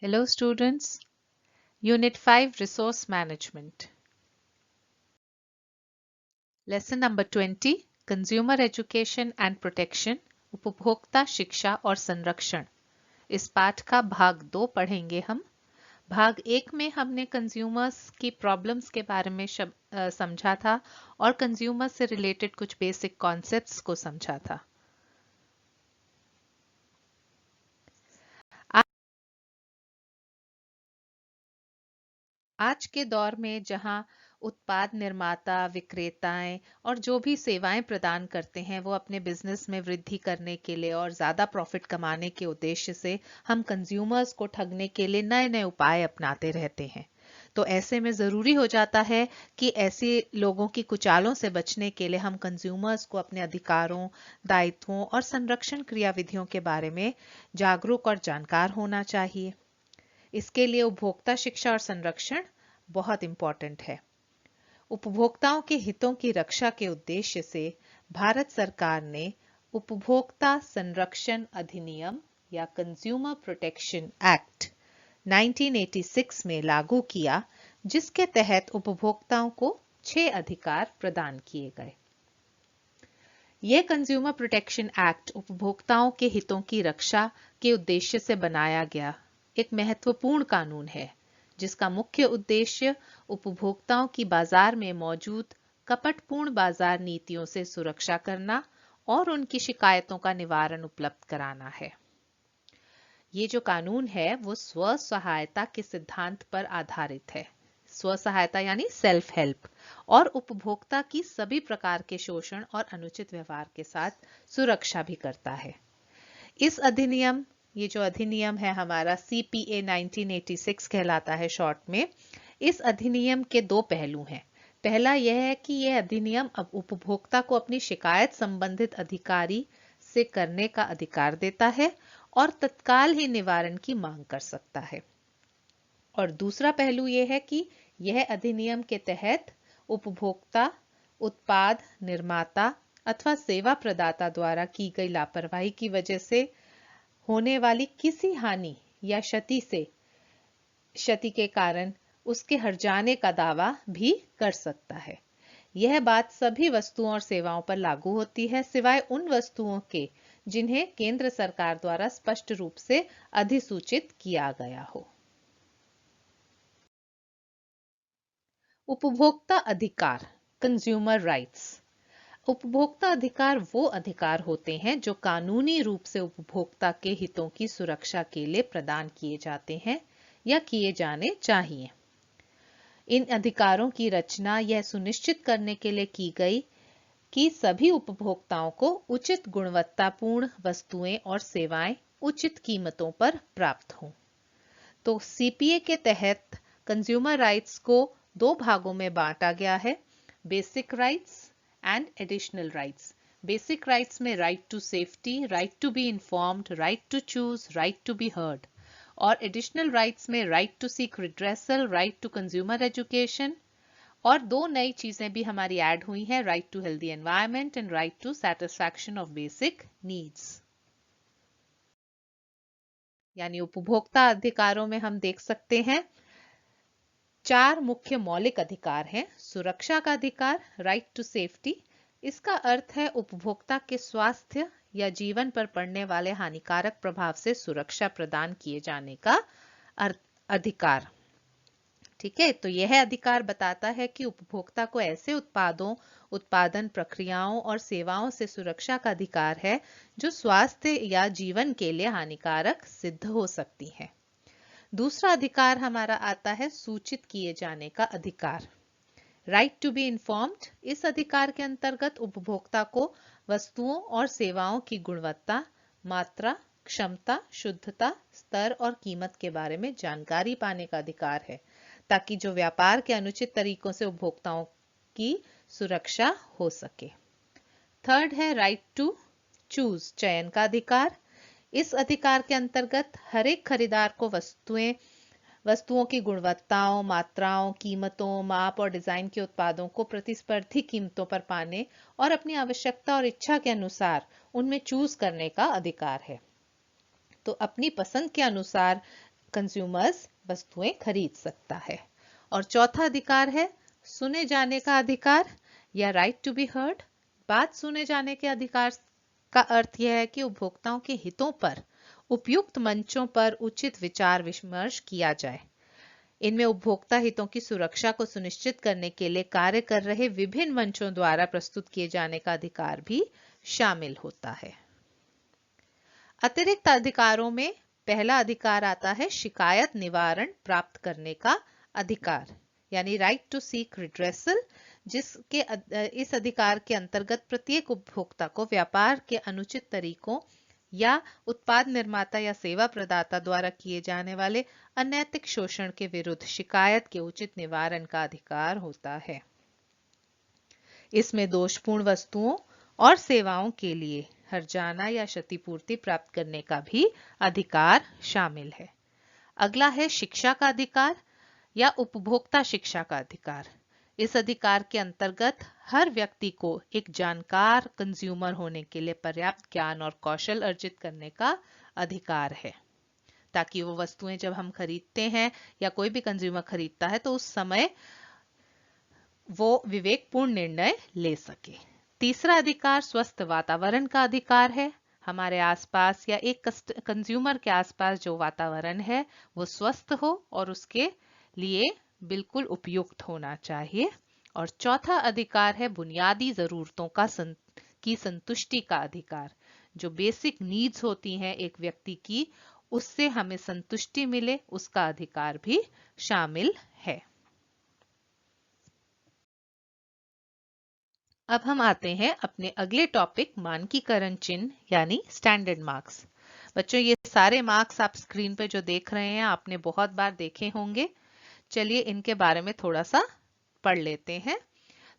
Hello students, Unit 5 Resource Management. Lesson number 20 Consumer Education and Protection उपभोक्ता शिक्षा और संरक्षण। इस पाठ का भाग 2 पढ़ेंगे हम। भाग 1 में हमने कंज्यूमर्स की प्रॉब्लम्स के बारे में समझा था और कंज्यूमर्स से रिलेटेड कुछ बेसिक कॉन्सेप्ट्स को समझा था। आज के दौर में जहां उत्पाद निर्माता, विक्रेताएं और जो भी सेवाएं प्रदान करते हैं वो अपने बिजनेस में वृद्धि करने के लिए और ज्यादा प्रॉफिट कमाने के उद्देश्य से हम कंज्यूमर्स को ठगने के लिए नए नए उपाय अपनाते रहते हैं। तो ऐसे में जरूरी हो जाता है कि ऐसे लोगों की कुचालों से बचने के लिए हम कंज्यूमर्स को अपने अधिकारों, दायित्वों और संरक्षण क्रियाविधियों के बारे में जागरूक और जानकार होना चाहिए। इसके लिए उपभोक्ता शिक्षा और संरक्षण बहुत इंपॉर्टेंट है। उपभोक्ताओं के हितों की रक्षा के उद्देश्य से भारत सरकार ने उपभोक्ता संरक्षण अधिनियम या कंज्यूमर प्रोटेक्शन एक्ट 1986 में लागू किया, जिसके तहत उपभोक्ताओं को 6 अधिकार प्रदान किए गए। यह कंज्यूमर प्रोटेक्शन एक्ट उपभोक्ताओं के हितों की रक्षा के उद्देश्य से बनाया गया एक महत्वपूर्ण कानून है, जिसका मुख्य उद्देश्य उपभोक्ताओं की बाजार में मौजूद कपटपूर्ण बाजार नीतियों से सुरक्षा करना और उनकी शिकायतों का निवारण उपलब्ध कराना है। ये जो कानून है वो स्व सहायता के सिद्धांत पर आधारित है। स्व सहायता यानी सेल्फ हेल्प, और उपभोक्ता की सभी प्रकार के शोषण और अनुचित व्यवहार के साथ सुरक्षा भी करता है। ये जो अधिनियम है हमारा CPA 1986 कहलाता है शॉर्ट में। इस अधिनियम के 2 पहलू हैं। पहला यह है कि यह अधिनियम अब उपभोक्ता को अपनी शिकायत संबंधित अधिकारी से करने का अधिकार देता है और तत्काल ही निवारण की मांग कर सकता है। और दूसरा पहलू यह है कि यह अधिनियम के तहत उपभोक्ता उत्पाद निर्माता अथवा सेवा प्रदाता द्वारा की गई लापरवाही की वजह से होने वाली किसी हानि या क्षति के कारण उसके हर्जाने का दावा भी कर सकता है। यह बात सभी वस्तुओं और सेवाओं पर लागू होती है, सिवाय उन वस्तुओं के जिन्हें केंद्र सरकार द्वारा स्पष्ट रूप से अधिसूचित किया गया हो। उपभोक्ता अधिकार, कंज्यूमर राइट्स। उपभोक्ता अधिकार वो अधिकार होते हैं जो कानूनी रूप से उपभोक्ता के हितों की सुरक्षा के लिए प्रदान किए जाते हैं या किए जाने चाहिए। इन अधिकारों की रचना यह सुनिश्चित करने के लिए की गई कि सभी उपभोक्ताओं को उचित गुणवत्तापूर्ण वस्तुएं और सेवाएं उचित कीमतों पर प्राप्त हों। तो CPA के तहत कंज्यूमर राइट्स को 2 भागों में बांटा गया है, basic rights and additional rights. Basic rights में right to safety, right to be informed, right to choose, right to be heard, और एडिशनल राइट्स में right to seek redressal, right to consumer education, और 2 नई चीजें भी हमारी add हुई हैं, right to healthy environment and right to satisfaction of basic needs. यानी उपभोक्ता अधिकारों में हम देख सकते हैं 4 मुख्य मौलिक अधिकार हैं। सुरक्षा का अधिकार, राइट टू सेफ्टी, इसका अर्थ है उपभोक्ता के स्वास्थ्य या जीवन पर पड़ने वाले हानिकारक प्रभाव से सुरक्षा प्रदान किए जाने का अधिकार। ठीक है, तो यह अधिकार बताता है कि उपभोक्ता को ऐसे उत्पादों, उत्पादन प्रक्रियाओं और सेवाओं से सुरक्षा का अधिकार है जो स्वास्थ्य या जीवन के लिए हानिकारक सिद्ध हो सकती हैं। दूसरा अधिकार हमारा आता है सूचित किए जाने का अधिकार, राइट टू बी इन्फॉर्म्ड। इस अधिकार के अंतर्गत उपभोक्ता को वस्तुओं और सेवाओं की गुणवत्ता, मात्रा, क्षमता, शुद्धता, स्तर और कीमत के बारे में जानकारी पाने का अधिकार है, ताकि जो व्यापार के अनुचित तरीकों से उपभोक्ताओं की सुरक्षा हो सके। थर्ड है राइट टू चूज, चयन का अधिकार। इस अधिकार के अंतर्गत हर एक खरीदार को वस्तुओं की गुणवत्ताओं, मात्राओं, कीमतों, माप और डिजाइन के उत्पादों को प्रतिस्पर्धी कीमतों पर पाने और अपनी आवश्यकता और इच्छा के अनुसार उनमें चूज करने का अधिकार है। तो अपनी पसंद के अनुसार कंज्यूमर्स वस्तुएं खरीद सकता है। और चौथा अधिकार है सुने जाने का अधिकार या राइट टू बी हर्ड। बात सुने जाने के अधिकार का अर्थ यह है कि उपभोक्ताओं के हितों पर उपयुक्त मंचों पर उचित विचार विमर्श किया जाए। इनमें उपभोक्ता हितों की सुरक्षा को सुनिश्चित करने के लिए कार्य कर रहे विभिन्न मंचों द्वारा प्रस्तुत किए जाने का अधिकार भी शामिल होता है। अतिरिक्त अधिकारों में पहला अधिकार आता है शिकायत निवारण प्राप्त करने का अधिकार, यानी राइट टू सीक रिड्रेसल, जिसके इस अधिकार के अंतर्गत प्रत्येक उपभोक्ता को व्यापार के अनुचित तरीकों या उत्पाद निर्माता या सेवा प्रदाता द्वारा किए जाने वाले अनैतिक शोषण के विरुद्ध शिकायत के उचित निवारण का अधिकार होता है। इसमें दोषपूर्ण वस्तुओं और सेवाओं के लिए हर्जाना या क्षतिपूर्ति प्राप्त करने का भी अधिकार शामिल है। अगला है शिक्षा का अधिकार या उपभोक्ता शिक्षा का अधिकार। इस अधिकार के अंतर्गत हर व्यक्ति को एक जानकार कंज्यूमर होने के लिए पर्याप्त ज्ञान और कौशल अर्जित करने का अधिकार है, ताकि वो वस्तुएं जब हम खरीदते हैं या कोई भी कंज्यूमर खरीदता है तो उस समय वो विवेकपूर्ण निर्णय ले सके। तीसरा अधिकार स्वस्थ वातावरण का अधिकार है। हमारे आसपास या एक कंज्यूमर के आसपास जो वातावरण है वो स्वस्थ हो और उसके लिए बिल्कुल उपयुक्त होना चाहिए। और चौथा अधिकार है बुनियादी जरूरतों की संतुष्टि का अधिकार। जो बेसिक नीड्स होती हैं एक व्यक्ति की, उससे हमें संतुष्टि मिले, उसका अधिकार भी शामिल है। अब हम आते हैं अपने अगले टॉपिक मानकीकरण चिन्ह यानी स्टैंडर्ड मार्क्स। बच्चों, ये सारे मार्क्स आप स्क्रीन पे जो देख रहे हैं आपने बहुत बार देखे होंगे। चलिए इनके बारे में थोड़ा सा पढ़ लेते हैं।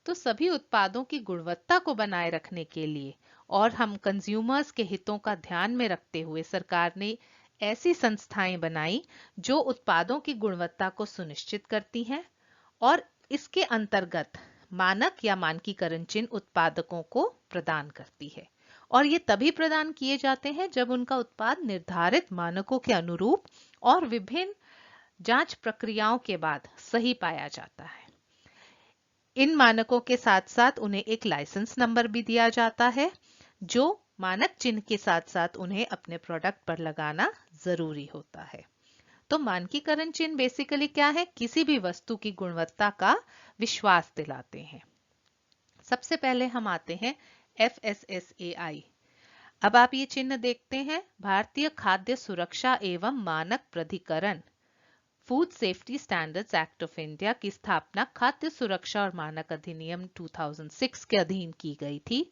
तो सभी उत्पादों की गुणवत्ता को बनाए रखने के लिए और हम कंज्यूमर्स के हितों का ध्यान में रखते हुए सरकार ने ऐसी संस्थाएं बनाई जो उत्पादों की गुणवत्ता को सुनिश्चित करती हैं और इसके अंतर्गत मानक या मानकीकरण चिन्ह उत्पादकों को प्रदान करती है। और ये तभी प्रदान किए जाते हैं जब उनका उत्पाद निर्धारित मानकों के अनुरूप और विभिन्न जांच प्रक्रियाओं के बाद सही पाया जाता है। इन मानकों के साथ साथ उन्हें एक लाइसेंस नंबर भी दिया जाता है जो मानक चिन्ह के साथ साथ उन्हें अपने प्रोडक्ट पर लगाना जरूरी होता है। तो मानकीकरण चिन्ह बेसिकली क्या है? किसी भी वस्तु की गुणवत्ता का विश्वास दिलाते हैं। सबसे पहले हम आते हैं FSSAI। अब आप ये चिन्ह देखते हैं, भारतीय खाद्य सुरक्षा एवं मानक प्राधिकरण food safety standards act of India की स्थापना खाद्य सुरक्षा और मानक अधिनियम 2006 के अधीन की गई थी।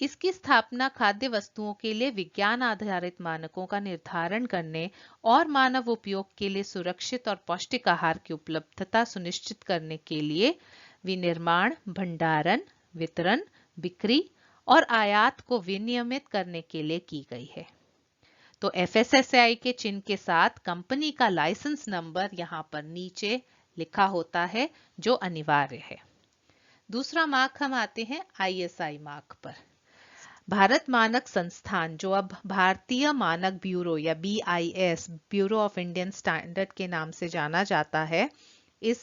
इसकी स्थापना खाद्य वस्तुओं के लिए विज्ञान आधारित मानकों का निर्धारण करने और मानव उपयोग के लिए सुरक्षित और पौष्टिक आहार की उपलब्धता सुनिश्चित करने के लिए विनिर्माण, भंडारण, वितरण, बिक्री और आयात को विनियमित करने के लिए की गई है। तो FSSAI के चिन्ह के साथ कंपनी का लाइसेंस नंबर यहाँ पर नीचे लिखा होता है जो अनिवार्य है। दूसरा मार्क हम आते हैं ISI मार्क पर। भारत मानक संस्थान, जो अब भारतीय मानक ब्यूरो या BIS bureau of Indian standard के नाम से जाना जाता है, इस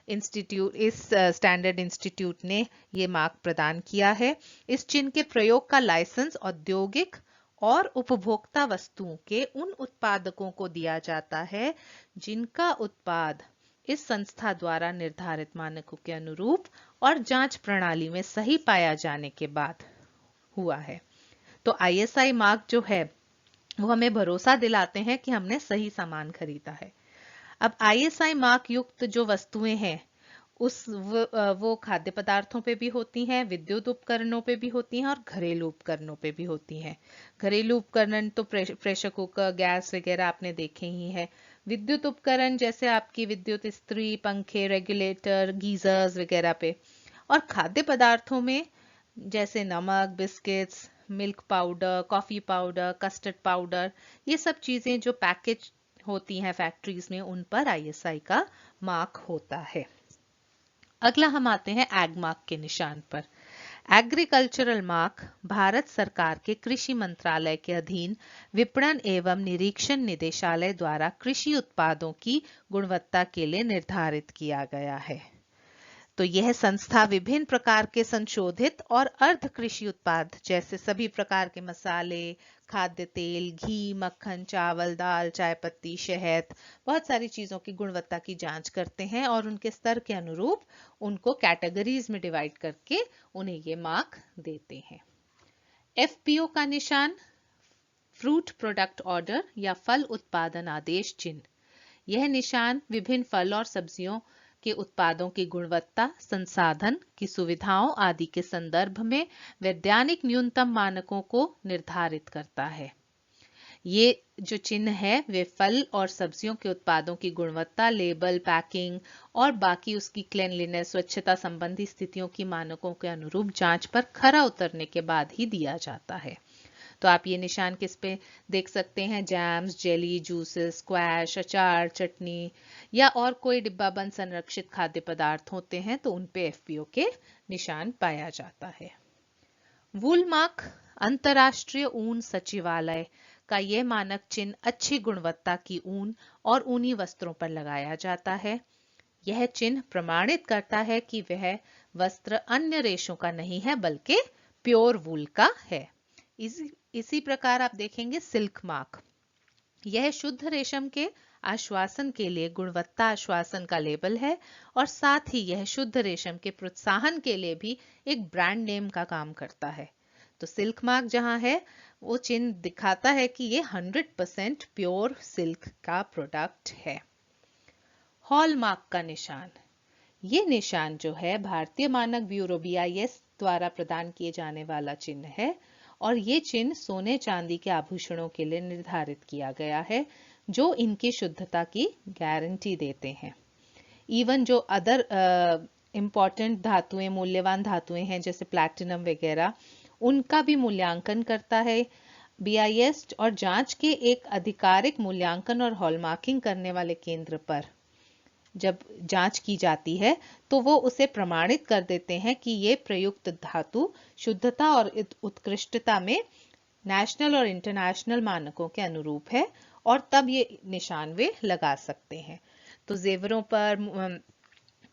स्टैंडर्ड इंस्टीट्यूट ने ये मार्क प्रदान किया है। इस चिन्ह के प्रयोग का लाइसेंस औद्योगिक और उपभोक्ता वस्तुओं के उन उत्पादकों को दिया जाता है जिनका उत्पाद इस संस्था द्वारा निर्धारित मानकों के अनुरूप और जांच प्रणाली में सही पाया जाने के बाद हुआ है। तो ISI मार्क जो है वो हमें भरोसा दिलाते हैं कि हमने सही सामान खरीदा है। अब ISI मार्क युक्त जो वस्तुएं हैं वो खाद्य पदार्थों पे भी होती हैं, विद्युत उपकरणों पे भी होती हैं और घरेलू उपकरणों पे भी होती हैं। घरेलू उपकरण तो प्रेशर कुकर, गैस वगैरह आपने देखे ही है। विद्युत उपकरण जैसे आपकी विद्युत इस्त्री, पंखे, रेगुलेटर, गीजर्स वगैरह पे। और खाद्य पदार्थों में जैसे नमक, biscuits, milk powder, coffee powder, custard powder, ये सब चीजें जो पैकेज होती हैं फैक्ट्रीज में, उन पर ISI का मार्क होता है। अगला हम आते हैं एग मार्क के निशान पर। एग्रीकल्चरल मार्क भारत सरकार के कृषि मंत्रालय के अधीन विपणन एवं निरीक्षण निदेशालय द्वारा कृषि उत्पादों की गुणवत्ता के लिए निर्धारित किया गया है। तो यह संस्था विभिन्न प्रकार के संशोधित और अर्ध कृषि उत्पाद जैसे सभी प्रकार के मसाले, खाद्य तेल, घी, मक्खन, चावल, दाल, चाय पत्ती, शहद, बहुत सारी चीजों की गुणवत्ता की जांच करते हैं और उनके स्तर के अनुरूप उनको कैटेगरीज में डिवाइड करके उन्हें ये मार्क देते हैं। एफपीओ का निशान फ्रूट प्रोडक्ट ऑर्डर या फल उत्पादन आदेश चिन्ह। यह निशान विभिन्न फल और सब्जियों के उत्पादों की गुणवत्ता, संसाधन की सुविधाओं आदि के संदर्भ में वैज्ञानिक न्यूनतम मानकों को निर्धारित करता है। ये जो चिन्ह है वे फल और सब्जियों के उत्पादों की गुणवत्ता, लेबल, पैकिंग और बाकी उसकी क्लीनलीनेस, स्वच्छता संबंधी स्थितियों की मानकों के अनुरूप जांच पर खरा उतरने के बाद ही दिया जाता है। तो आप ये निशान किस पे देख सकते हैं? जैम्स, जेली, जूसेस, स्क्वैश, अचार, चटनी या और कोई डिब्बा बंद संरक्षित खाद्य पदार्थ होते हैं तो उन पे एफपीओ के निशान पाया जाता है। वूल मार्क अंतर्राष्ट्रीय ऊन सचिवालय का यह मानक चिन्ह अच्छी गुणवत्ता की ऊन और ऊनी वस्त्रों पर लगाया जाता है। यह चिन्ह प्रमाणित करता है कि वह वस्त्र अन्य रेशों का नहीं है बल्कि प्योर वूल का है। इसी प्रकार आप देखेंगे सिल्क मार्क। यह शुद्ध रेशम के आश्वासन के लिए गुणवत्ता आश्वासन का लेबल है और साथ ही यह शुद्ध रेशम के प्रोत्साहन के लिए भी एक ब्रांड नेम का काम करता है। तो सिल्क मार्क जहां है वो चिन्ह दिखाता है कि ये 100% प्योर सिल्क का प्रोडक्ट है। हॉलमार्क का निशान। ये निशान जो है भारतीय मानक ब्यूरो BIS द्वारा प्रदान किए जाने वाला चिन्ह है और ये चिन्ह सोने चांदी के आभूषणों के लिए निर्धारित किया गया है जो इनकी शुद्धता की गारंटी देते हैं। इवन जो अदर इंपॉर्टेंट धातुएं, मूल्यवान धातुएं हैं जैसे प्लैटिनम वगैरह, उनका भी मूल्यांकन करता है BIS और जांच के एक आधिकारिक मूल्यांकन और हॉलमार्किंग करने वाले केंद्र पर जब जांच की जाती है तो वो उसे प्रमाणित कर देते हैं कि ये प्रयुक्त धातु शुद्धता और उत्कृष्टता में नेशनल और इंटरनेशनल मानकों के अनुरूप है और तब ये निशान वे लगा सकते हैं। तो जेवरों पर,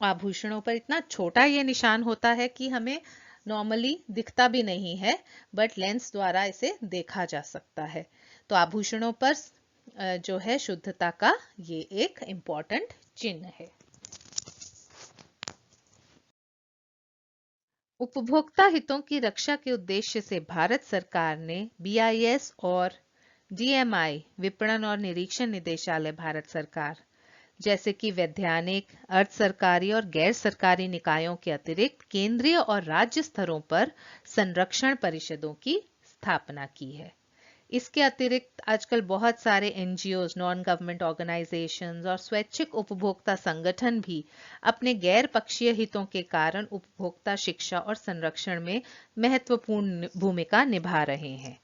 आभूषणों पर इतना छोटा ये निशान होता है कि हमें नॉर्मली दिखता भी नहीं है, बट लेंस द्वारा इसे देखा जा सकता है। तो आभूषणों पर जो है शुद्धता का ये एक इम्पोर्टेंट चिन्ह है। उपभोक्ता हितों की रक्षा के उद्देश्य से भारत सरकार ने BIS और DMI विपणन और निरीक्षण निदेशालय भारत सरकार जैसे कि वैधानिक, अर्ध सरकारी और गैर सरकारी निकायों के अतिरिक्त केंद्रीय और राज्य स्तरों पर संरक्षण परिषदों की स्थापना की है। इसके अतिरिक्त आजकल बहुत सारे NGOs, नॉन गवर्नमेंट ऑर्गेनाइजेशंस और स्वैच्छिक उपभोक्ता संगठन भी अपने गैर पक्षीय हितों के कारण उपभोक्ता शिक्षा और संरक्षण में महत्वपूर्ण भूमिका निभा रहे हैं।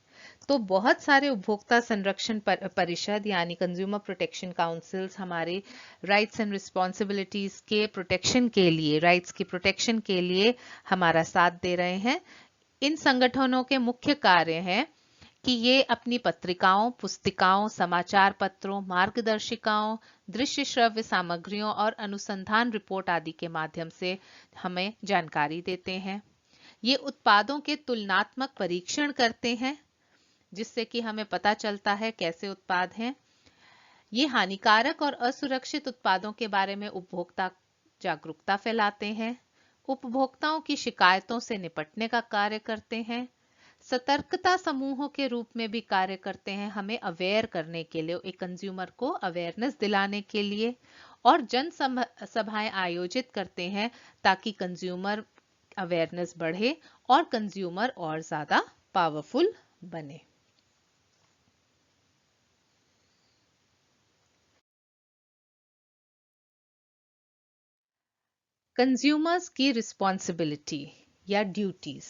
तो बहुत सारे उपभोक्ता संरक्षण परिषद यानी कंज्यूमर प्रोटेक्शन काउंसिल्स हमारे राइट्स एंड रिस्पॉन्सिबिलिटीज के प्रोटेक्शन के लिए, राइट्स की प्रोटेक्शन के लिए हमारा साथ दे रहे हैं। इन संगठनों के मुख्य कार्य हैं कि ये अपनी पत्रिकाओं, पुस्तिकाओं, समाचार पत्रों, मार्गदर्शिकाओं, दृश्य श्रव्य सामग्रियों और अनुसंधान रिपोर्ट आदि के माध्यम से हमें जानकारी देते हैं। ये उत्पादों के तुलनात्मक परीक्षण करते हैं जिससे कि हमें पता चलता है कैसे उत्पाद हैं। ये हानिकारक और असुरक्षित उत्पादों के बारे में उपभोक्ता जागरूकता फैलाते हैं, उपभोक्ताओं की शिकायतों से निपटने का कार्य करते हैं, सतर्कता समूहों के रूप में भी कार्य करते हैं हमें अवेयर करने के लिए, एक कंज्यूमर को अवेयरनेस दिलाने के लिए, और जन सभाएं आयोजित करते हैं ताकि कंज्यूमर अवेयरनेस बढ़े और कंज्यूमर और ज्यादा पावरफुल बने। कंज्यूमर्स की रिस्पॉन्सिबिलिटी या ड्यूटीज।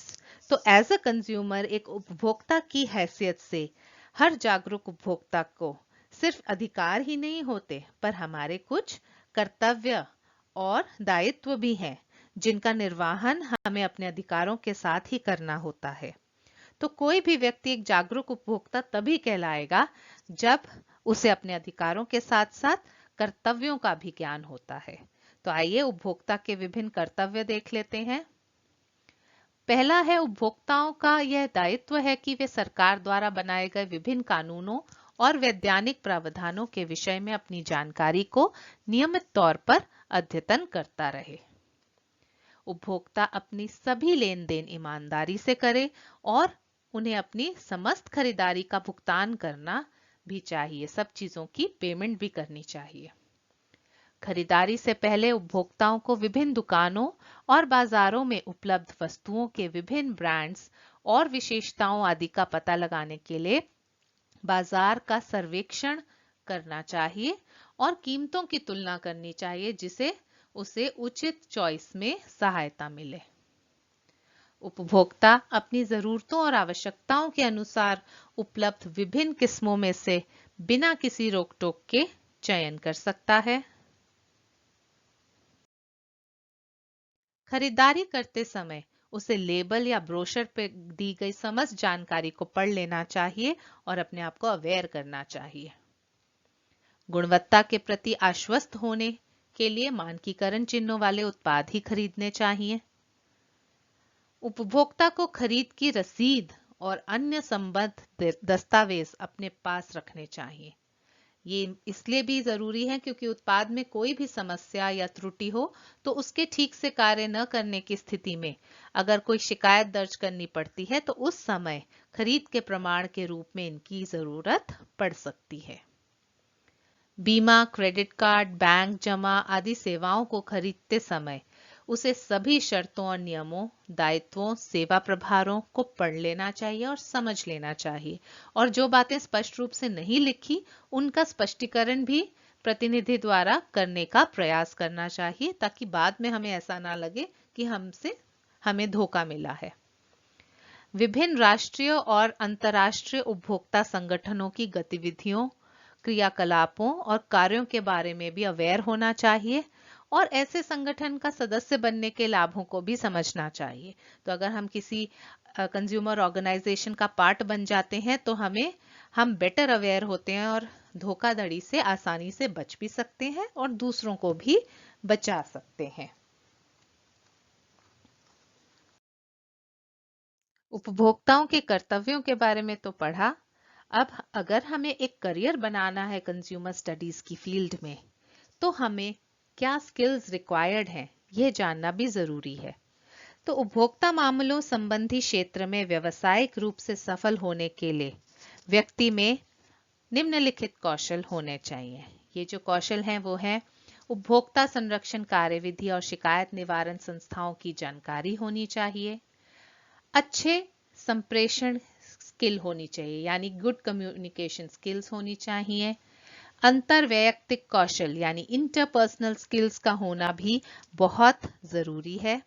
तो एज अ कंज्यूमर, एक उपभोक्ता की हैसियत से हर जागरूक उपभोक्ता को सिर्फ अधिकार ही नहीं होते पर हमारे कुछ कर्तव्य और दायित्व भी हैं जिनका निर्वहन हमें अपने अधिकारों के साथ ही करना होता है। तो कोई भी व्यक्ति एक जागरूक उपभोक्ता तभी कहलाएगा जब उसे अपने अधिकारों के साथ साथ कर्तव्यों का भी ज्ञान होता है। तो आइए उपभोक्ता के विभिन्न कर्तव्य देख लेते हैं। पहला है, उपभोक्ताओं का यह दायित्व है कि वे सरकार द्वारा बनाए गए विभिन्न कानूनों और वैधानिक प्रावधानों के विषय में अपनी जानकारी को नियमित तौर पर अद्यतन करता रहे। उपभोक्ता अपनी सभी लेन देन ईमानदारी से करे और उन्हें अपनी समस्त खरीदारी का भुगतान करना भी चाहिए। सब चीजों की पेमेंट भी करनी चाहिए। खरीदारी से पहले उपभोक्ताओं को विभिन्न दुकानों और बाजारों में उपलब्ध वस्तुओं के विभिन्न ब्रांड्स और विशेषताओं आदि का पता लगाने के लिए बाजार का सर्वेक्षण करना चाहिए और कीमतों की तुलना करनी चाहिए, जिसे उसे उचित चॉइस में सहायता मिले। उपभोक्ता अपनी जरूरतों और आवश्यकताओं के अनुसार उपलब्ध विभिन्न किस्मों में से बिना किसी रोक टोक के चयन कर सकता है। खरीदारी करते समय उसे लेबल या ब्रोशर पर दी गई समस्त जानकारी को पढ़ लेना चाहिए और अपने आप को अवेयर करना चाहिए। गुणवत्ता के प्रति आश्वस्त होने के लिए मानकीकरण चिन्हों वाले उत्पाद ही खरीदने चाहिए। उपभोक्ता को खरीद की रसीद और अन्य संबद्ध दस्तावेज अपने पास रखने चाहिए। ये इसलिए भी जरूरी है क्योंकि उत्पाद में कोई भी समस्या या त्रुटि हो तो उसके ठीक से कार्य न करने की स्थिति में अगर कोई शिकायत दर्ज करनी पड़ती है तो उस समय खरीद के प्रमाण के रूप में इनकी जरूरत पड़ सकती है। बीमा, क्रेडिट कार्ड, बैंक जमा आदि सेवाओं को खरीदते समय उसे सभी शर्तों और नियमों, दायित्वों, सेवा प्रभारों को पढ़ लेना चाहिए और समझ लेना चाहिए। और जो बातें स्पष्ट रूप से नहीं लिखी उनका स्पष्टीकरण भी प्रतिनिधि द्वारा करने का प्रयास करना चाहिए, ताकि बाद में हमें ऐसा ना लगे कि हमें धोखा मिला है। विभिन्न राष्ट्रीय और अंतर्राष्ट्रीय उपभोक्ता संगठनों की गतिविधियों, क्रियाकलापों और कार्यों के बारे में भी अवेयर होना चाहिए और ऐसे संगठन का सदस्य बनने के लाभों को भी समझना चाहिए। तो अगर हम किसी कंज्यूमर ऑर्गेनाइजेशन का पार्ट बन जाते हैं तो हम बेटर अवेयर होते हैं और धोखाधड़ी से आसानी से बच भी सकते हैं और दूसरों को भी बचा सकते हैं। उपभोक्ताओं के कर्तव्यों के बारे में तो पढ़ा। अब अगर हमें एक करियर बनाना है कंज्यूमर स्टडीज की फील्ड में तो हमें क्या स्किल्स रिक्वायर्ड हैं, यह जानना भी जरूरी है। तो उपभोक्ता मामलों संबंधी क्षेत्र में व्यावसायिक रूप से सफल होने के लिए व्यक्ति में निम्नलिखित कौशल होने चाहिए। ये जो कौशल हैं वो है उपभोक्ता संरक्षण कार्यविधि और शिकायत निवारण संस्थाओं की जानकारी होनी चाहिए। अच्छे संप्रेषण स्किल होनी चाहिए, यानी गुड कम्युनिकेशन स्किल्स होनी चाहिए। अंतर वैयक्तिक कौशल यानी इंटरपर्सनल स्किल्स का होना भी बहुत जरूरी है।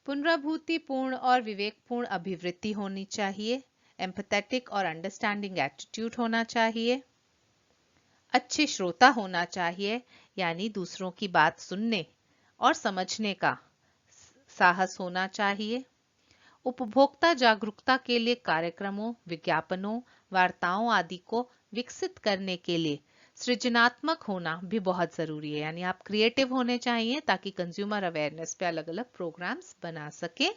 पुनराभूतिपूर्ण और विवेकपूर्ण अभिवृत्ति होनी चाहिए। एम्पैथेटिक और अंडरस्टैंडिंग एटीट्यूड होना चाहिए। अच्छे श्रोता होना चाहिए, यानी दूसरों की बात सुनने और समझने का साहस होना चाहिए। उपभोक्ता जागरूकता के लिए कार्यक्रमों, विज्ञापनों, वार्ताओं आदि को विकसित करने के लिए सृजनात्मक होना भी बहुत जरूरी है, यानी आप क्रिएटिव होने चाहिए ताकि कंज्यूमर अवेयरनेस पे अलग अलग प्रोग्राम्स बना सके।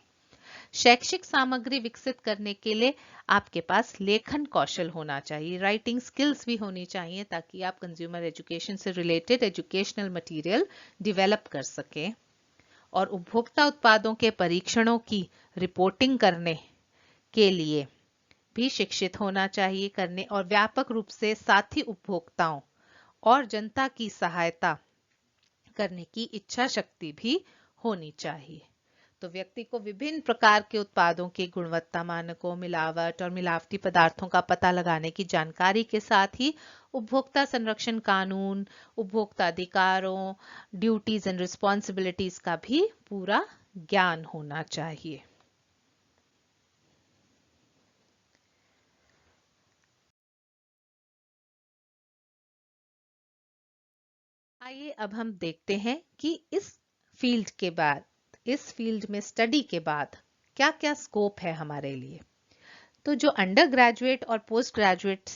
शैक्षिक सामग्री विकसित करने के लिए आपके पास लेखन कौशल होना चाहिए, राइटिंग स्किल्स भी होनी चाहिए ताकि आप कंज्यूमर एजुकेशन से रिलेटेड एजुकेशनल मटेरियल डेवलप कर सके। और उपभोक्ता उत्पादों के परीक्षणों की रिपोर्टिंग करने के लिए भी शिक्षित होना चाहिए करने और व्यापक रूप से साथी उपभोक्ताओं और जनता की सहायता करने की इच्छा शक्ति भी होनी चाहिए। तो व्यक्ति को विभिन्न प्रकार के उत्पादों की गुणवत्ता मानकों, मिलावट और मिलावटी पदार्थों का पता लगाने की जानकारी के साथ ही उपभोक्ता संरक्षण कानून, उपभोक्ता अधिकारों, ड्यूटीज एंड रिस्पॉन्सिबिलिटीज का भी पूरा ज्ञान होना चाहिए। आइए अब हम देखते हैं कि इस फील्ड के बाद इस फील्ड में स्टडी के बाद क्या क्या स्कोप है हमारे लिए। तो जो अंडर ग्रेजुएट और पोस्ट ग्रेजुएट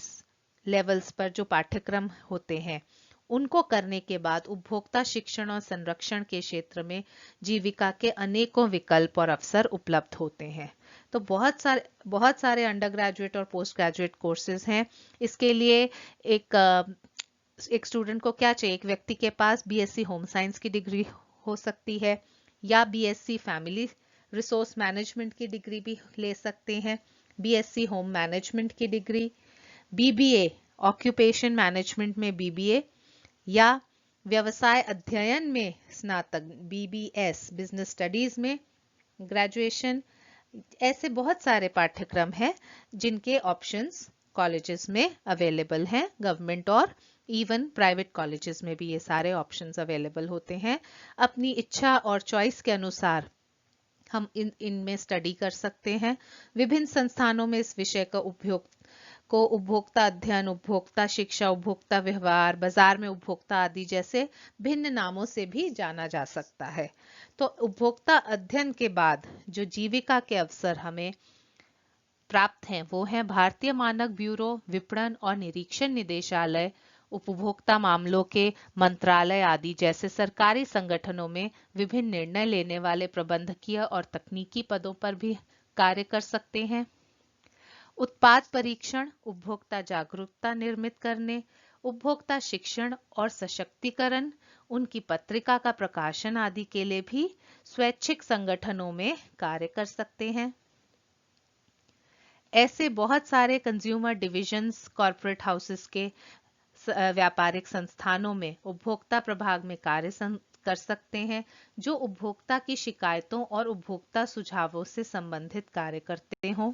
लेवल्स पर जो पाठ्यक्रम होते हैं उनको करने के बाद उपभोक्ता शिक्षण और संरक्षण के क्षेत्र में जीविका के अनेकों विकल्प और अवसर उपलब्ध होते हैं। तो बहुत सारे अंडर ग्रेजुएट और पोस्ट ग्रेजुएट कोर्सेज हैं। इसके लिए एक स्टूडेंट को क्या चाहिए, एक व्यक्ति के पास बीएससी होम साइंस की डिग्री हो सकती है या बीएससी फैमिली रिसोर्स मैनेजमेंट की डिग्री भी ले सकते हैं, बीएससी होम मैनेजमेंट की डिग्री, बीबीए ऑक्यूपेशन मैनेजमेंट में बीबीए या व्यवसाय अध्ययन में स्नातक बीबीएस बिजनेस स्टडीज में ग्रेजुएशन। ऐसे बहुत सारे पाठ्यक्रम हैं जिनके ऑप्शंस कॉलेजेस में अवेलेबल हैं, गवर्नमेंट और इवन प्राइवेट कॉलेजेस में भी ये सारे ऑप्शंस अवेलेबल होते हैं। अपनी इच्छा और चॉइस के अनुसार हम इनमें स्टडी कर सकते हैं। विभिन्न संस्थानों में इस विषय का उपभोक्ता अध्ययन, उपभोक्ता शिक्षा, उपभोक्ता व्यवहार, बाजार में उपभोक्ता आदि जैसे भिन्न नामों से भी जाना जा सकता है। तो उपभोक्ता अध्ययन के बाद जो जीविका के अवसर हमें प्राप्त हैं वो हैं भारतीय मानक ब्यूरो, विपणन और निरीक्षण निदेशालय, उपभोक्ता मामलों के मंत्रालय आदि जैसे सरकारी संगठनों में विभिन्न निर्णय लेने वाले प्रबंधकीय और तकनीकी पदों पर भी कार्य कर सकते हैं। उत्पाद परीक्षण, उपभोक्ता जागरूकता निर्मित करने, उपभोक्ता शिक्षण और सशक्तिकरण, उनकी पत्रिका का प्रकाशन आदि के लिए भी स्वैच्छिक संगठनों में कार्य कर सकते हैं। ऐसे बहुत सारे कंज्यूमर डिविजन्स, कॉर्पोरेट हाउसेस के व्यापारिक संस्थानों में उपभोक्ता प्रभाग में कार्य कर सकते हैं जो उपभोक्ता की शिकायतों और उपभोक्ता सुझावों से संबंधित कार्य करते हों।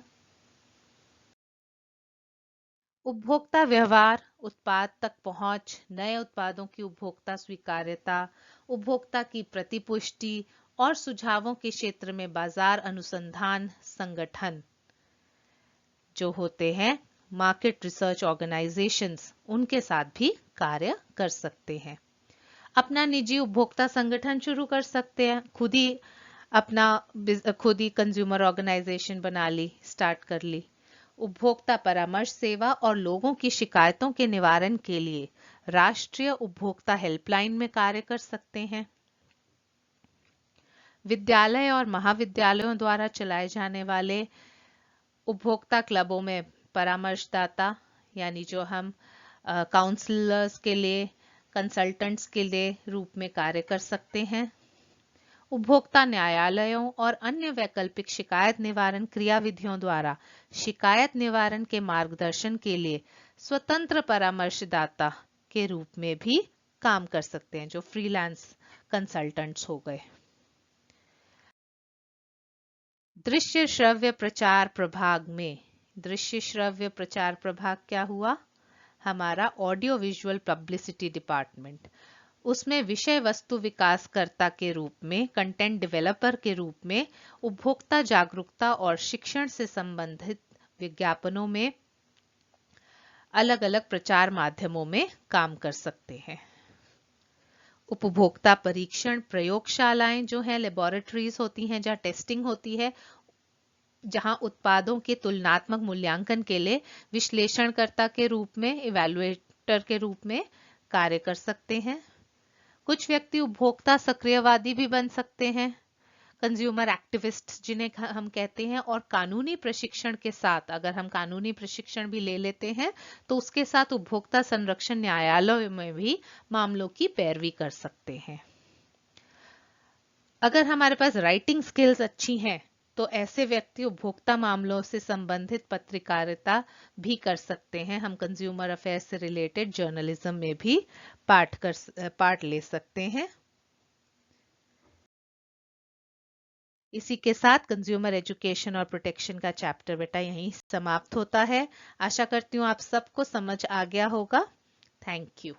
उपभोक्ता व्यवहार, उत्पाद तक पहुंच, नए उत्पादों की उपभोक्ता स्वीकार्यता, उपभोक्ता की प्रतिपुष्टि और सुझावों के क्षेत्र में बाजार अनुसंधान संगठन जो होते हैं, मार्केट रिसर्च ऑर्गेनाइजेशंस, उनके साथ भी कार्य कर सकते हैं। अपना निजी उपभोक्ता संगठन शुरू कर सकते हैं, खुद ही कंज्यूमर ऑर्गेनाइजेशन बना ली, स्टार्ट कर ली। उपभोक्ता परामर्श सेवा और लोगों की शिकायतों के निवारण के लिए राष्ट्रीय उपभोक्ता हेल्पलाइन में कार्य कर सकते हैं। विद्यालय और महाविद्यालयों द्वारा चलाए जाने वाले उपभोक्ता क्लबों में परामर्शदाता यानी जो हम काउंसलर्स के लिए, कंसल्टेंट्स के लिए रूप में कार्य कर सकते हैं। उपभोक्ता न्यायालयों और अन्य वैकल्पिक शिकायत निवारण क्रियाविधियों द्वारा शिकायत निवारण के मार्गदर्शन के लिए स्वतंत्र परामर्शदाता के रूप में भी काम कर सकते हैं, जो फ्रीलांस कंसल्टेंट्स हो गए। दृश्य श्रव्य प्रचार प्रभाग में, दृश्य श्रव्य प्रचार प्रभाग क्या हुआ? हमारा ऑडियो विजुअल पब्लिसिटी डिपार्टमेंट। उसमें विषय वस्तु विकासकर्ता के रूप में, कंटेंट डेवलपर के रूप में उपभोक्ता जागरूकता और शिक्षण से संबंधित विज्ञापनों में अलग अलग प्रचार माध्यमों में काम कर सकते हैं। उपभोक्ता परीक्षण प्रयोगशालाएं जो है, लेबोरेटरीज होती हैं जहां टेस्टिंग होती है, जहां उत्पादों के तुलनात्मक मूल्यांकन के लिए विश्लेषणकर्ता के रूप में, इवैल्यूएटर के रूप में कार्य कर सकते हैं। कुछ व्यक्ति उपभोक्ता सक्रियवादी भी बन सकते हैं, कंज्यूमर एक्टिविस्ट जिन्हें हम कहते हैं, और कानूनी प्रशिक्षण के साथ, अगर हम कानूनी प्रशिक्षण भी ले लेते हैं तो उसके साथ उपभोक्ता संरक्षण न्यायालय में भी मामलों की पैरवी कर सकते हैं। अगर हमारे पास राइटिंग स्किल्स अच्छी हैं तो ऐसे व्यक्ति उपभोक्ता मामलों से संबंधित पत्रकारिता भी कर सकते हैं। हम कंज्यूमर अफेयर्स से रिलेटेड जर्नलिज्म में भी पार्ट ले सकते हैं। इसी के साथ कंज्यूमर एजुकेशन और प्रोटेक्शन का चैप्टर बेटा यहीं समाप्त होता है। आशा करती हूँ आप सबको समझ आ गया होगा। Thank you.